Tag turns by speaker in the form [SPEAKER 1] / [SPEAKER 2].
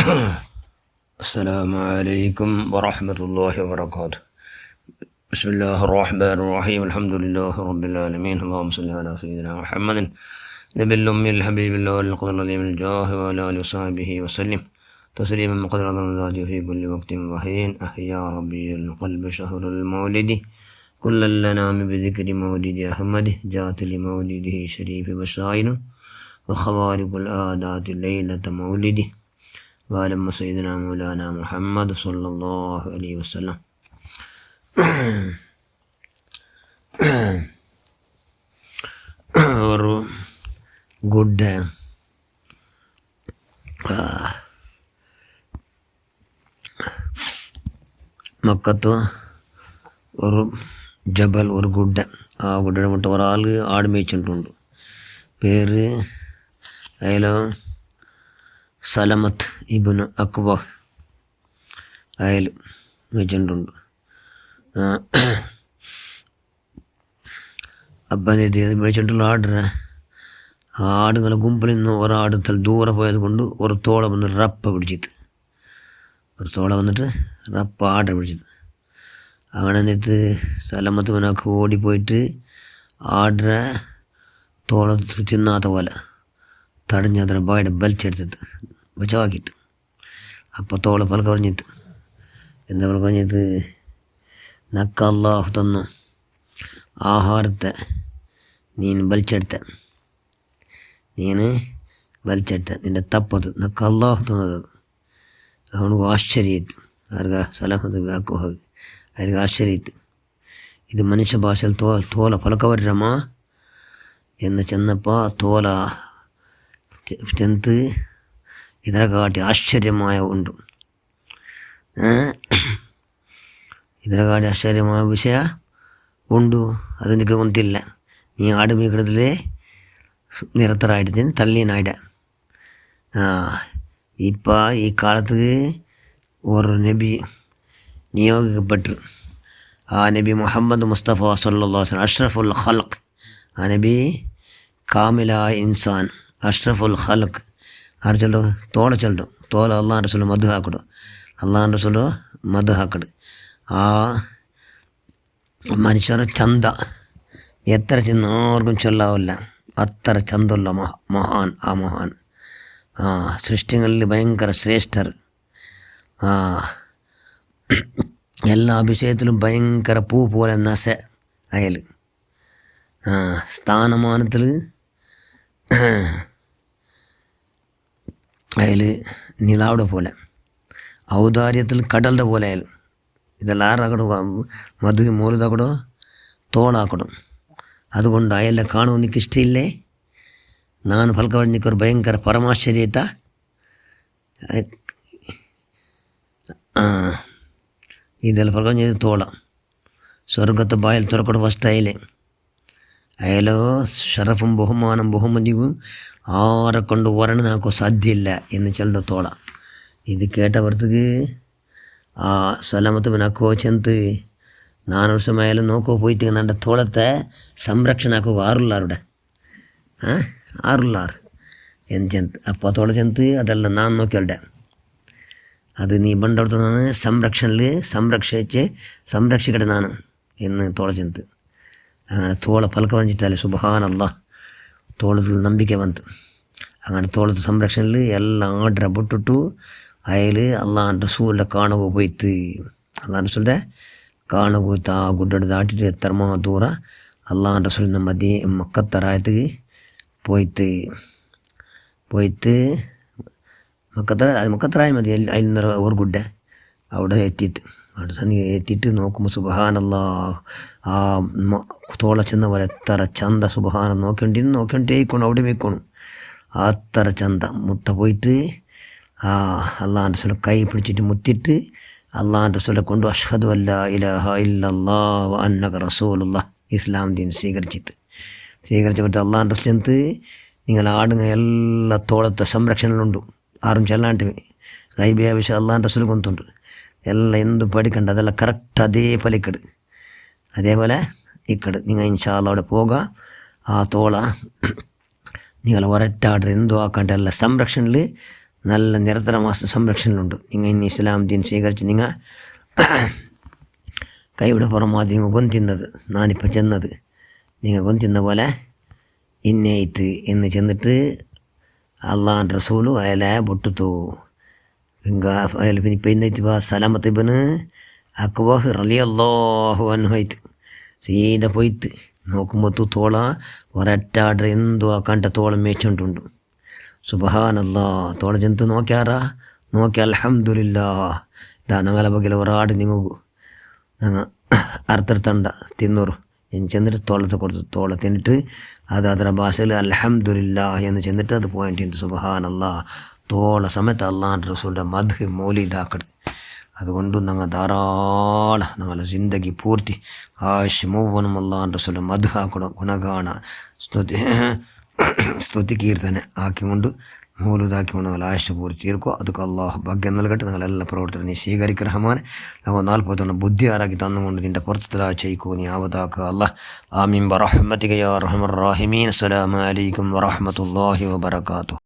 [SPEAKER 1] السلام عليكم ورحمة الله وبركاته. بسم الله الرحمن الرحيم. الحمد لله رب العالمين. اللهم صل على سيدنا محمد نبي الأمي الحبيب الله القدر العظيم الجاه وعلى آله وصحبه وسلم تسليما مقدر عظم الذات في كل وقت وحين. أحيا ربي القلب شهر المولد كل الأنام بذكر مولد أحمد. جاءت لمولده شريف بشائر وخوارق الآدات ليلة مولده وعلم سيدنا مولانا محمد صلى الله عليه وسلم. ഒരു ഗുഡ് മക്കത്ത് ഒരു ജബൽ, ഒരു ഗുഡ. ആ ഗുഡയുടെ മുട്ട ഒരാൾ ആട് മേയിച്ചിട്ടുണ്ട്. പേര് അയാൾ സലമത്ത് ഇബ്നു അക്വ. അയാൾ മേയിച്ചിട്ടുണ്ട്. അപ്പം ഇത് മേടിച്ചിട്ടുള്ള ആടുകളെ ഗുമ്പിൽ നിന്ന് ഒരാട് ദൂരെ പോയത് കൊണ്ട് ഒരു തോള വന്ന് റപ്പ പിടിച്ചിട്ട്, ഒരു തോള വന്നിട്ട് റപ്പ ആട പിടിച്ചിട്ട്. അങ്ങനെ എന്നിട്ട് സലമത്ത് പിന്നൊക്കെ ഓടിപ്പോയിട്ട് ആടറെ തോള തിന്നാത്ത പോലെ തടഞ്ഞ് അതിനെ ബായുടെ വലിച്ചെടുത്തിട്ട് ബച്ചാക്കിയിട്ട്. അപ്പോൾ തോള പലക പറഞ്ഞിട്ട് എന്താ പറഞ്ഞിട്ട്, നക്ക അള്ളാഹു തന്നു ആഹാരത്തെ നീನು വലിച്ചെടുത്ത, നിൻ്റെ തപ്പത് നക്ക അള്ളാഹു തന്നത്. അവನಿಗೆ ಆಶ್ಚರ್ಯ ಇತ್ತು. ಅವ್ರಿಗೆ ಸಲಹದ ಹಾಕೋ ಹೋಗಿ ಅವ್ರಿಗೆ ಆಶ್ಚರ್ಯ ಇತ್ತು. ಇದು ಮನುಷ್ಯ ಭಾಷೆಯಲ್ಲಿ ತೋಲ ಫಲಕವರ್ರಮ್ಮ ಎಂದು ಚೆನ್ನಪ್ಪ ತೋಲ ಚೆಂತು ಇದರಗಾಟಿ ಆಶ್ಚರ್ಯಮಯ ಉಂಟು. ಇದರಗಾಟಿ ಆಶ್ಚರ್ಯಮಯ ವಿಷಯ ಉಂಡು, ಅದು ನಿಮಗೆ ಗೊತ್ತಿಲ್ಲ. നീ ആട് മേക്കടത്തിലെ നിരത്തറായിട്ട് തള്ളിയനായിട. ഇപ്പം ഈ കാലത്ത് ഒരു നബി നിയോഗിക്കപ്പെട്ടു. ആ നബി മുഹമ്മദ് മുസ്തഫ സല്ലല്ലാഹു അലൈഹി വസല്ലം അഷ്റഫുൽ ഖൽഖ്. ആ നബി കാമിലായ ഇൻസാൻ, അഷ്റഫുൽ ഖൽഖ്. ആര് ചൊല്ലു? തോള ചൊല്ലു. തോല അള്ളാഹ് റസൂൽ മദ് ಹಾಕಡು. അള്ളാഹ് റസൂൽ മദ് ಹಾಕಡು. ആ മനുഷ്യರ ചന്ത എത്ര ചെന്ന് ആർക്കും ചൊല്ലാവില്ല, അത്ര ചന്തമുള്ള മഹാൻ. ആ മഹാൻ സൃഷ്ടികളിൽ ഭയങ്കര ശ്രേഷ്ഠർ. എല്ലാ വിഷയത്തിലും ഭയങ്കര പൂ പോലെ നശ. അയാൾ സ്ഥാനമാനത്തിൽ അയാൾ നിലാവിടെ പോലെ, ഔദാര്യത്തിൽ കടലിൻ്റെ പോലെ അയാൾ. ഇതെല്ലാം ആറാക്കടോ, മധു മൂലതാക്കടോ, തോളാക്കടോ. അതുകൊണ്ട് അയാളെ കാണുವ എനിക്കിഷ്ടമില്ലേ. ನಾನು ಫಲ್ಕವರ್ಣಿಕರು ಭಯಂಕರ ಪರಮಾಶ್ಚರ್ಯತ. ಇದೆಲ್ಲ ಫಲ್ಕವರ್ಣಿ ತೋಳ ಸ್ವರ್ಗದ ಬಾಯಲ್ಲಿ ತುರಕೊಡು ಫಸ್ಟ್ ಅಯಲೋ ಶರಫും ബഹുമാനം ബഹുമതിയും ആരെ കൊണ്ട് വരണം നാക്കോ സാധ്യമില്ല എന്ന് ചെല്ലു തോള. ഇത് കേട്ടവർത്തക്ക് ആ സലാമത്ത് പിന്നക്കോ ചെന്ത് 4 ವರ್ಷമായാലും നോക്കോ പോയിട്ട് എൻ്റെ തോളത്തെ സംരക്ഷണ ആക്കോ ആറുള്ളാരുടെ ആറുള്ളാറ് എന്ന് ചെന്ത്. അപ്പോൾ തോള ചെന്ത് അതല്ല ഞാൻ നോക്കിയാളുടെ, അത് നീ ബണ്ടോടത്താണ് സംരക്ഷിക്കട്ടെ ನಾನು എന്ന് തോള ചെന്ത്. അങ്ങനെ തോള പലക പറഞ്ഞിട്ടല്ലേ സുബ്ഹാനല്ലാഹ്, തോളത്തിൽ ನಂಬಿಕೆ ಬಂತು. അങ്ങനെ തോളത്ത് സംരക്ഷണയിൽ എല്ലാം ആർഡറെ ಬಿಟ್ಟಿಟ್ಟು അയാൾ അള്ളാഹ് റസൂലിൻ്റെ കാണുക പോയിട്ട്, അള്ളാഹ് റസൂലിൻ്റെ കാണുക പോയിട്ട് ആ ഗുഡ്ഡ ದಾಟಿട്ട് എത്രമാ ദൂര അള്ളാഹ് റസൂലിൻ്റെ മക്കത്തറായത്ത് പോയിട്ട് മക്കത്തറായ മതി. അതിൽ നിന്ന് ഒരു ഗുഡ്ഡ അവിടെ എത്തിയിട്ട് നോക്കുമ്പോൾ സുബ്ഹാനല്ലാഹ്, ആ തോള ചെന്ന പോലെ എത്ര ചന്ത. സുബ്ഹാന നോക്കേണ്ടേക്കണം, അവിടെ വെക്കണം. അത്ര ചന്ത മുട്ട പോയിട്ട് അള്ളാഹ് റസൂൽ കൈ പിടിച്ചിട്ട് മുത്തിയിട്ട് അള്ളാഹ് റസൂലെ കൊണ്ട് അഷ്ഹദു അല്ലാ ഇലാഹ ഇല്ലല്ലാഹ് വ അന്നക റസൂലുള്ളാഹ് ഇസ്ലാം ദീൻ സ്വീകരിച്ചിട്ട് അള്ളാഹ് റസൂൽ എന്ത്, നിങ്ങൾ ആടുങ്ങ എല്ലാ തോളത്തെ സംരക്ഷണങ്ങളുണ്ട്. ആരും ചെല്ലാണ്ട് ഗൈബിയ വിഷയം അള്ളാഹ് റസൂൽ കൊണ്ടുണ്ട്. എല്ലാം എന്തും പേടിക്കണ്ട, അതെല്ലാം കറക്റ്റ് അതേ പലിക്കട് അതേപോലെ ഇക്കട്. നിങ്ങൾ ഇൻഷാ അല്ലാഹ് അവിടെ പോകുക. ആ തോള നിങ്ങൾ ഒരറ്റാട് എന്തോ ആക്കാണ്ട് എല്ലാ സംരക്ഷണയിൽ നല്ല നിരന്തരമായ സംരക്ഷണമുണ്ട്. നിങ്ങൾ ഇന്ന് ഇസ്ലാം ദീൻ സ്വീകരിച്ച് നിങ്ങൾ കൈയുടെ പുറമാതി നിങ്ങൾ കൊന്തിന്നത് ഞാനിപ്പോൾ ചെന്നത് നിങ്ങൾ കൊന്തിന്ന പോലെ ഇന്നേത്ത് എന്ന് ചെന്നിട്ട് അള്ളാഹ് റസൂല് അയാളെ പൊട്ടുത്തു. അയാൾ പിന്നെ ഇപ്പം ഇന്നേറ്റ് സലാമത്ത് ഇബന് അക്വഹ് റളിയല്ലാഹു അൻഹു ആയിട്ട് സീത പോയിത്ത് നോക്കുമ്പോൾ തോള ഒരറ്റാട് എന്തോ ആ കണ്ട തോളം മേച്ചുകൊണ്ടുണ്ട്. സുബ്ഹാനല്ലാ, തോള ചെന്ന് നോക്കി അൽഹംദുലില്ലാ. ഇതാ ഞങ്ങളെ ബഗ്ഗിൽ ഒരാട് നിങ്ങൾക്ക് ഞങ്ങൾ അറുത്തെടുത്തണ്ട തിന്നൂറ് എന്ന് ചെന്നിട്ട് തോളത്ത് കൊടുത്തു. തോള തിന്നിട്ട് അത് ಅದರ ഭാഷയിൽ അൽഹംദുലില്ലാ എന്ന് ചെന്നിട്ട് അത് പോയിട്ടുണ്ട്. സുബ്ഹാനല്ലാ, തോള സമയത്ത് അള്ളാഹ് റസൂലിൻ്റെ മദ്ഹ് മൗലിദാക്കട്. അതുകൊണ്ട് ഞങ്ങൾ ധാരാളം ഞങ്ങളുടെ ജിന്ദഗി പൂർത്തി ആയുഷ് മൂവനും അള്ളാഹ് റസൂലിൻ്റെ മദ്ഹ് ആക്കണം, ഗുണഗാന സ്തുതി കീರ್ತನೆ ആക്കിക്കൊണ്ട് മൗലൂദാക്കിക്കൊണ്ട് ഞങ്ങൾ ആയുഷ് പൂർത്തി തീർക്കുക. അതൊക്കെ അള്ളാഹു ഭാഗ്യം നൽകട്ടെ. ഞങ്ങളെല്ലാം പ്രവർത്തനം നീ സ്വീകരിക്കുക റഹ്മാൻ. ഞങ്ങൾ 40 ബുദ്ധി ആറാക്കി തന്നുകൊണ്ട് നിൻ്റെ പുറത്തുള്ള ചെയ്ക്കൂ നീ ആവതാക്കുക അല്ലാഹ്. ആമീൻ ബറഹ്മതിക യാ അർഹമർ റഹീമീൻ. അസ്സലാമു അലൈക്കും വറഹ്മത്തുള്ളാഹി വബറകാതുഹു.